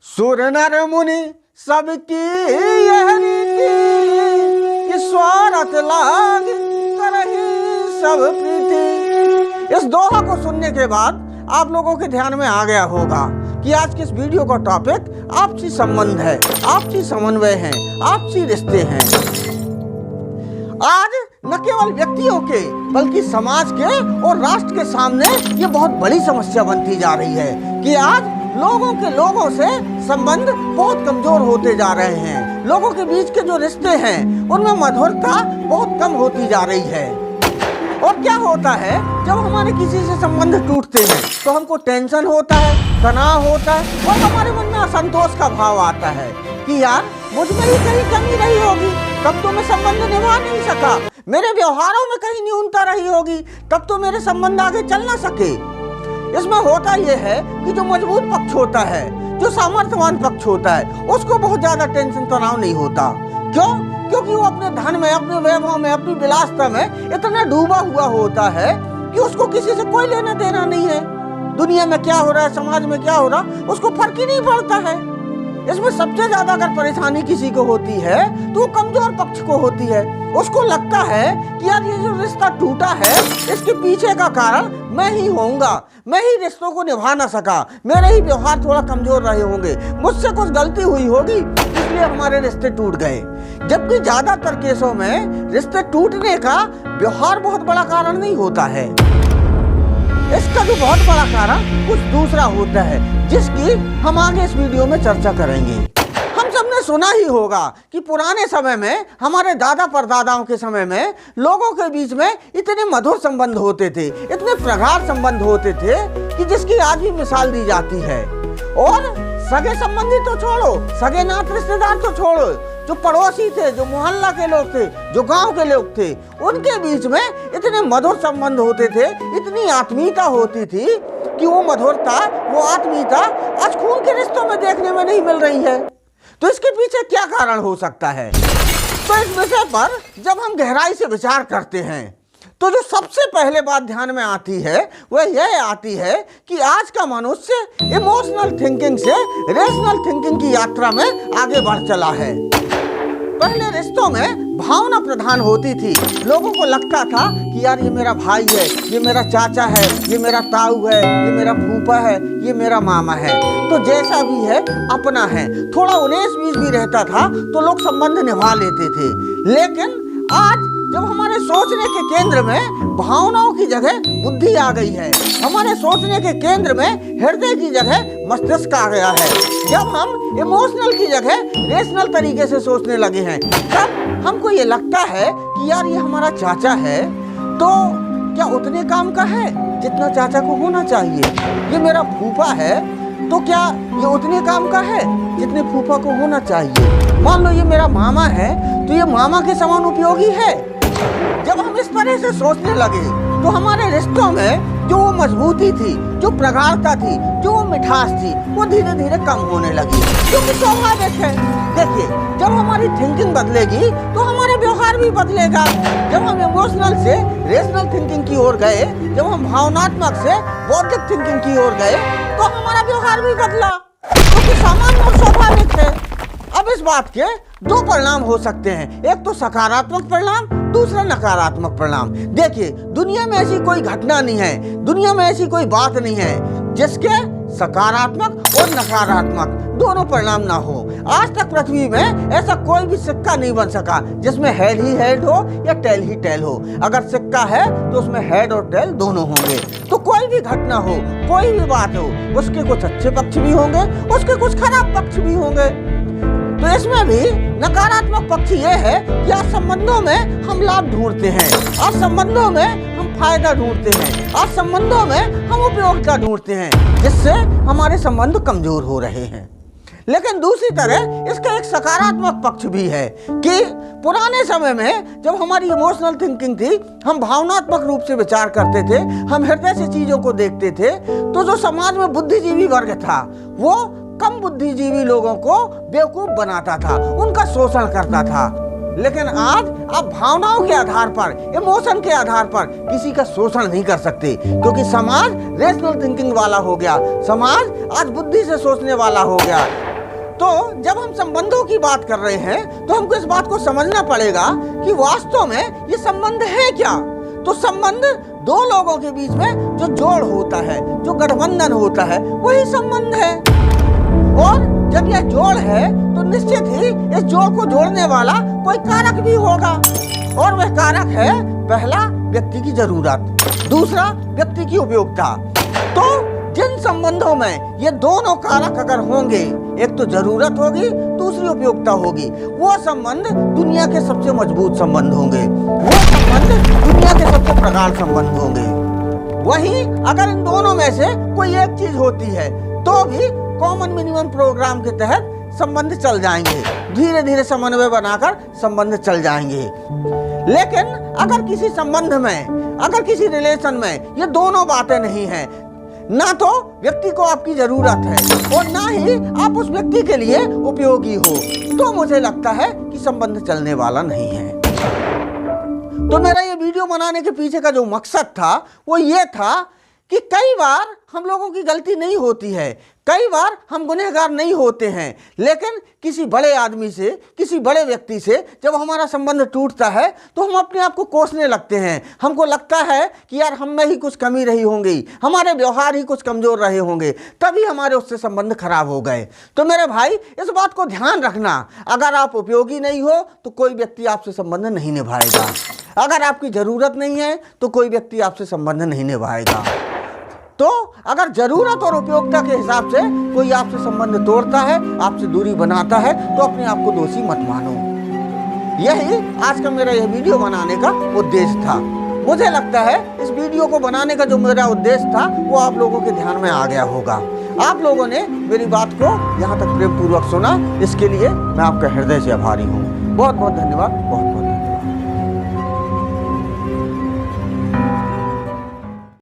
सुर नर मुनि सबकी यह रीति, ईश्वरत लाग करहि सब प्रीति। इस दोहा को सुनने के बाद आप लोगों के ध्यान में आ गया होगा कि आज के इस वीडियो का टॉपिक आपसी संबंध है, आपसी समन्वय है, आपसी रिश्ते हैं। आज न केवल व्यक्तियों के बल्कि समाज के और राष्ट्र के सामने ये बहुत बड़ी समस्या बनती जा रही है कि आज लोगों से संबंध बहुत कमजोर होते जा रहे हैं। लोगों के बीच के जो रिश्ते हैं उनमें मधुरता बहुत कम होती जा रही है। और क्या होता है, जब हमारे किसी से संबंध टूटते हैं तो हमको टेंशन होता है, तनाव होता है और हमारे मन में असंतोष का भाव आता है कि यार मुझ में ही कहीं कमी रही होगी, तब तो मैं संबंध निभा नहीं सका। मेरे व्यवहारों में कहीं न्यूनता रही होगी, तब तो मेरे संबंध आगे चल ना सके। इसमें होता यह है कि जो मजबूत पक्ष होता है, जो सामर्थ्यवान पक्ष होता है, उसको बहुत ज्यादा टेंशन तनाव नहीं होता। क्यों? क्योंकि वो अपने धन में, अपने वैभव में, अपनी विलासिता में इतना डूबा हुआ होता है कि उसको किसी से कोई लेना देना नहीं है। दुनिया में क्या हो रहा है, समाज में क्या हो रहा, उसको फर्क ही नहीं पड़ता है। इसमें सबसे ज्यादा अगर परेशानी किसी को होती है तो वो कमजोर पक्ष को होती है। उसको लगता है कि यार ये जो रिश्ता टूटा है इसके पीछे का कारण मैं ही होऊंगा, मैं ही रिश्तों को निभा ना सका, मेरे ही व्यवहार थोड़ा कमजोर रहे होंगे, मुझसे कुछ गलती हुई होगी इसलिए हमारे रिश्ते टूट गए। जबकि ज्यादातर केसों में रिश्ते टूटने का व्यवहार बहुत बड़ा कारण नहीं होता है। इसका जो बहुत बड़ा कारण कुछ दूसरा होता है, जिसकी हम आगे इस वीडियो में चर्चा करेंगे। हम सबने सुना ही होगा कि पुराने समय में, हमारे दादा परदादाओं के समय में लोगों के बीच में इतने मधुर संबंध होते थे, इतने प्रगाढ़ संबंध होते थे कि जिसकी आज भी मिसाल दी जाती है। और सगे संबंधी तो छोड़ो, सगे नात रिश्तेदार तो छोड़ो, जो पड़ोसी थे, जो मोहल्ला के लोग थे, जो गांव के लोग थे, उनके बीच में इतने मधुर संबंध होते थे, इतनी आत्मीयता होती थी कि वो मधुरता, वो आत्मीयता आज खून के रिश्तों में देखने में नहीं मिल रही है। तो इसके पीछे क्या कारण हो सकता है? तो इस विषय पर जब हम गहराई से विचार करते हैं तो जो सबसे पहले बात ध्यान में आती है वह यह आती है कि आज का मनुष्य इमोशनल थिंकिंग से रेशनल थिंकिंग की यात्रा में आगे बढ़ चला है। पहले रिश्तों में भावना प्रधान होती थी। लोगों को लगता था कि यार ये मेरा भाई है, ये मेरा चाचा है, ये मेरा ताऊ है, ये मेरा फूफा है, ये मेरा मामा है, तो जैसा भी है अपना है। थोड़ा 19-20 भी रहता था तो लोग संबंध निभा लेते थे। लेकिन आज जब हमारे सोचने के केंद्र में भावनाओं की जगह बुद्धि आ गई है, हमारे सोचने के केंद्र में हृदय की जगह मस्तिष्क आ गया है, जब हम इमोशनल की जगह रेशनल तरीके से सोचने लगे हैं, तब हमको ये लगता है कि यार ये हमारा चाचा है तो क्या उतने काम का है जितना चाचा को होना चाहिए। ये मेरा फूफा है तो क्या ये उतने काम का है जितने फूफा को होना चाहिए। मान लो ये मेरा मामा है तो ये मामा के समान उपयोगी है। जब हम इस तरह से सोचने लगे तो हमारे रिश्तों में जो वो मजबूती थी, जो प्रगाढ़ता थी, जो वो मिठास थी, वो धीरे धीरे कम होने लगी। क्योंकि स्वाभाविक है, देखिए जब हमारी थिंकिंग बदलेगी तो हमारे व्यवहार भी बदलेगा। जब हम इमोशनल से रेशनल थिंकिंग की ओर गए, जब हम भावनात्मक से बौद्धिक थिंकिंग की ओर गए तो हमारा व्यवहार भी बदला, क्योंकि सामान्य और स्वाभाविक है। अब इस बात के दो परिणाम हो सकते हैं, एक तो सकारात्मक परिणाम, दूसरा नकारात्मक परिणाम। देखिए दुनिया में ऐसी कोई घटना नहीं है, दुनिया में ऐसी कोई बात नहीं है जिसके सकारात्मक और नकारात्मक दोनों परिणाम ना हो। आज तक पृथ्वी में ऐसा कोई भी सिक्का नहीं बन सका जिसमें हेड ही हेड हो या टेल ही टेल हो। अगर सिक्का है तो उसमें हेड और टेल दोनों होंगे। तो कोई भी घटना हो, कोई भी बात हो, उसके कुछ अच्छे पक्ष भी होंगे, उसके कुछ खराब पक्ष भी होंगे। तो इसमें भी नकारात्मक पक्ष ये है कि आज संबंधों में हम लाभ ढूंढते हैं, आज संबंधों में हम फायदा ढूंढते हैं, आज संबंधों में हम उपयोगिता ढूंढते हैं, जिससे हमारे संबंध कमजोर हो रहे हैं। लेकिन दूसरी तरह इसका एक सकारात्मक पक्ष भी है कि पुराने समय में जब हमारी इमोशनल थिंकिंग थी, हम भावनात्मक रूप से विचार करते थे, हम हृदय से चीजों को देखते थे, तो जो समाज में बुद्धिजीवी वर्ग था वो कम बुद्धिजीवी लोगों को बेवकूफ बनाता था, उनका शोषण करता था। लेकिन आज आप भावनाओं के आधार पर, इमोशन के आधार पर किसी का शोषण नहीं कर सकते, क्योंकि समाज रेशनल थिंकिंग वाला हो गया, समाज आज बुद्धि से सोचने वाला हो गया। तो जब हम संबंधों की बात कर रहे हैं तो हमको इस बात को समझना पड़ेगा कि वास्तव में ये संबंध है क्या। तो संबंध दो लोगों के बीच में जो जोड़ होता है, जो गठबंधन होता है, वही संबंध है। और जब यह जोड़ है तो निश्चित ही इस जोड़ को जोड़ने वाला कोई कारक भी होगा, और वह कारक है पहला व्यक्ति की जरूरत, दूसरा व्यक्ति की उपयोगिता। तो जिन संबंधों में ये दोनों कारक अगर होंगे, एक तो जरूरत होगी, दूसरी उपयोगिता होगी, वो संबंध दुनिया के सबसे मजबूत संबंध होंगे, वो संबंध दुनिया के सबसे प्रगाढ़ संबंध होंगे। वहीं अगर इन दोनों में से कोई एक चीज होती है तो भी कॉमन मिनिमम प्रोग्राम के तहत संबंध चल जाएंगे, धीरे धीरे समन्वय बनाकर संबंध चल जाएंगे। लेकिन अगर किसी संबंध में, अगर किसी रिलेशन में ये दोनों बातें नहीं है, ना तो व्यक्ति को आपकी जरूरत है और ना ही आप उस व्यक्ति के लिए उपयोगी हो, तो मुझे लगता है कि संबंध चलने वाला नहीं है। तो मेरा ये वीडियो बनाने के पीछे का जो मकसद था वो ये था कि कई बार हम लोगों की गलती नहीं होती है, कई बार हम गुनहगार नहीं होते हैं, लेकिन किसी बड़े आदमी से, किसी बड़े व्यक्ति से जब हमारा संबंध टूटता है तो हम अपने आप को कोसने लगते हैं। हमको लगता है कि यार हम में ही कुछ कमी रही होंगी, हमारे व्यवहार ही कुछ कमजोर रहे होंगे, तभी हमारे उससे संबंध खराब हो गए। तो मेरे भाई इस बात को ध्यान रखना, अगर आप उपयोगी नहीं हो तो कोई व्यक्ति आपसे संबंध नहीं निभाएगा, अगर आपकी जरूरत नहीं है तो कोई व्यक्ति आपसे संबंध नहीं निभाएगा। तो अगर जरूरत और उपयोगिता के हिसाब से कोई आपसे संबंध तोड़ता है, आपसे दूरी बनाता है, तो अपने आप को दोषी मत मानो। यही आज का मेरा यह वीडियो बनाने का उद्देश्य था। मुझे लगता है इस वीडियो को बनाने का जो मेरा उद्देश्य था वो आप लोगों के ध्यान में आ गया होगा। आप लोगों ने मेरी बात को यहाँ तक प्रेम पूर्वक सुना, इसके लिए मैं आपका हृदय से आभारी हूँ। बहुत बहुत धन्यवाद, बहुत बहुत।